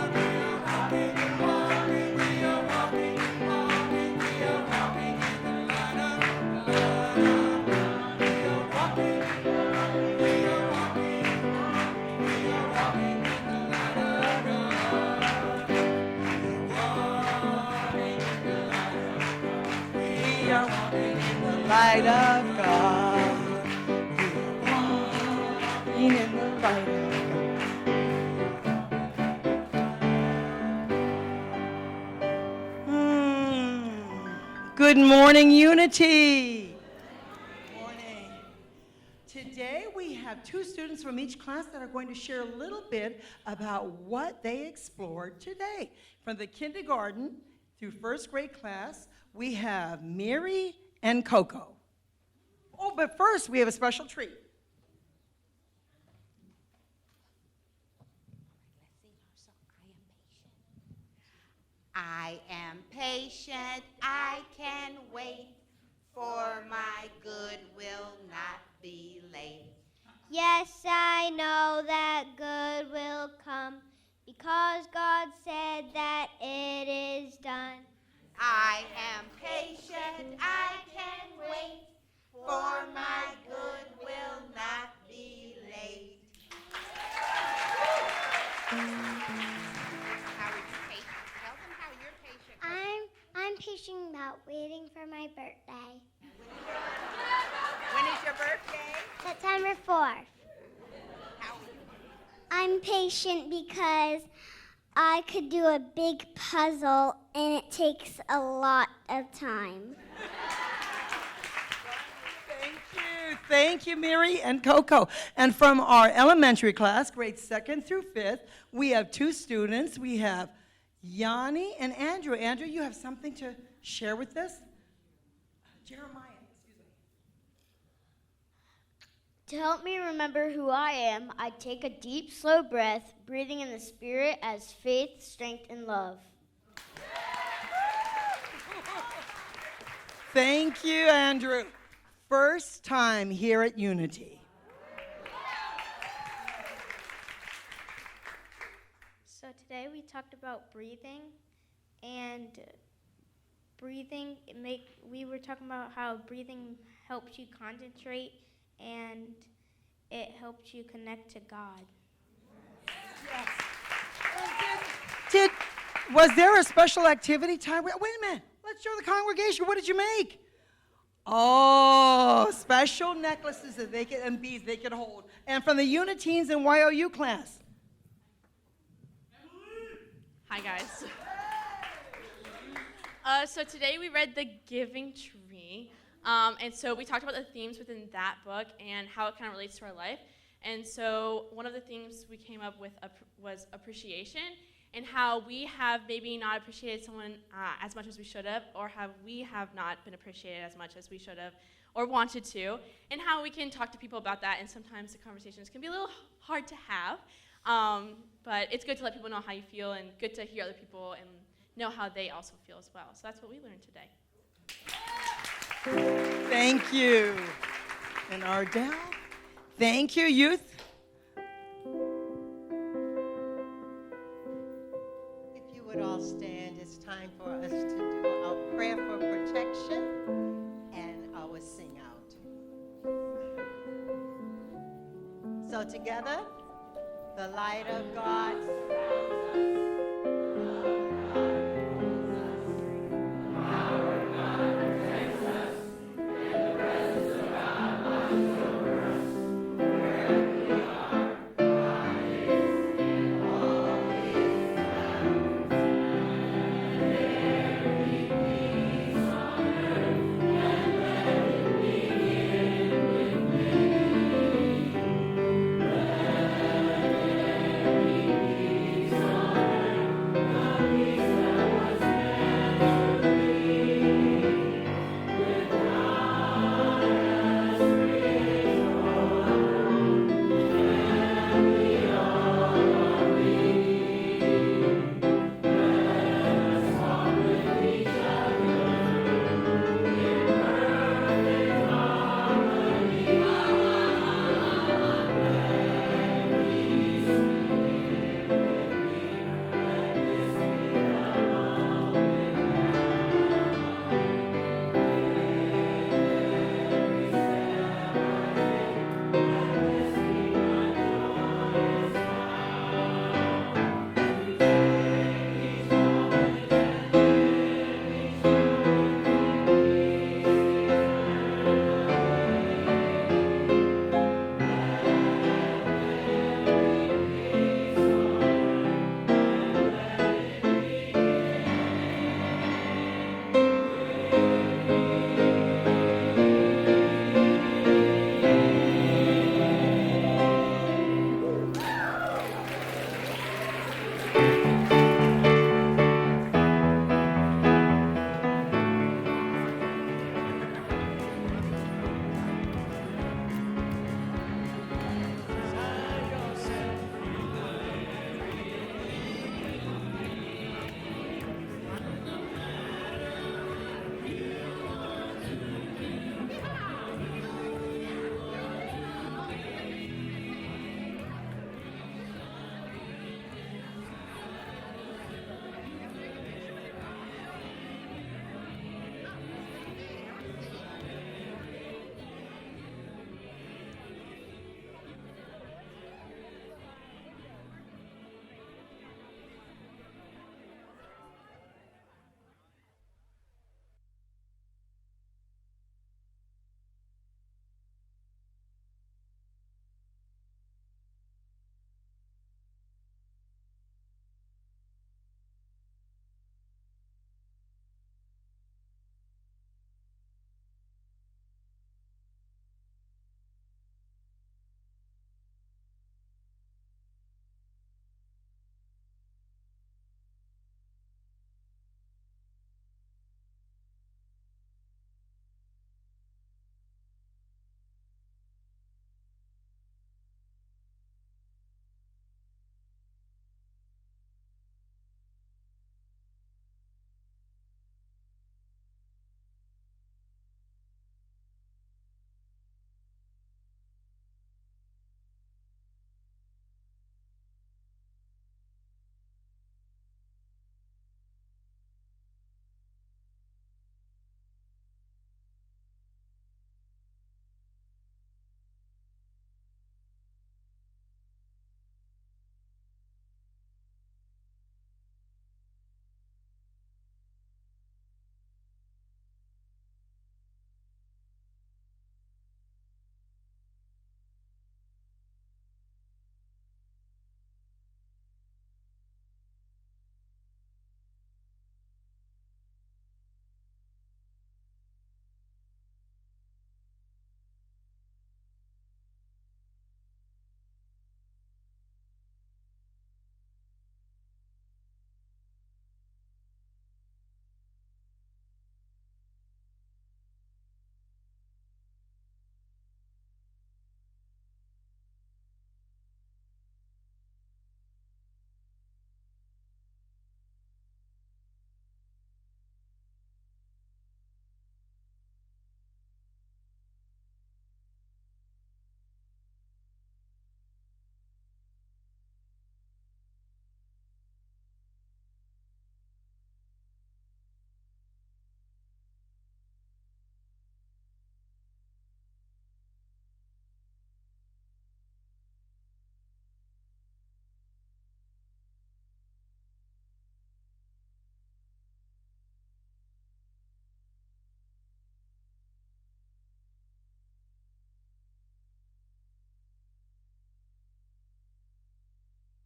are walking, walking. We are walking, walking. We are walking in the light of God. We are walking. We are walking. We are walking in the light of God. We are walking in the light of God. We are walking in the light of God. Good morning, Unity. Good morning. Today we have two students from each class that are going to share a little bit about what they explored today. From the kindergarten through first grade class, we have Miri and Coco. Oh, but first we have a special treat. I am patient, I can wait, for my good will not be late. Yes, I know that good will come, because God said that it is done. I am patient, I can wait, for my good will not be late. How are you patient? Tell them how you're patient. I'm patient about waiting for my birthday. When is your birthday? September 4th. How are you? I'm patient because I could do a big puzzle and it takes a lot of time. Thank you, Miri and Coco. And from our elementary class, grades 2nd through 5th, we have two students. We have Yanni and Andrew. Andrew, you have something to share with us? Jeremiah, excuse me. To help me remember who I am, I take a deep, slow breath, breathing in the Spirit as faith, strength, and love. Thank you, Andrew. First time here at Unity. So today we talked about breathing, and we were talking about how breathing helps you concentrate and it helps you connect to God. Was there a special activity time? Wait a minute. Let's show the congregation. What did you make? Oh, special necklaces that they could, and beads they could hold. And from the Uniteens and YOU class. Hi, guys. So today we read The Giving Tree. And so we talked about the themes within that book and how it kind of relates to our life. And so one of the themes we came up with was appreciation, and how we have maybe not appreciated someone as much as we should have, or we have not been appreciated as much as we should have or wanted to, and how we can talk to people about that, and sometimes the conversations can be a little hard to have, but it's good to let people know how you feel, and good to hear other people and know how they also feel as well. So that's what we learned today. Thank you. And Ardell, thank you, youth. Would all stand. It's time for us to do our prayer for protection and our sing out. So together, the light of God.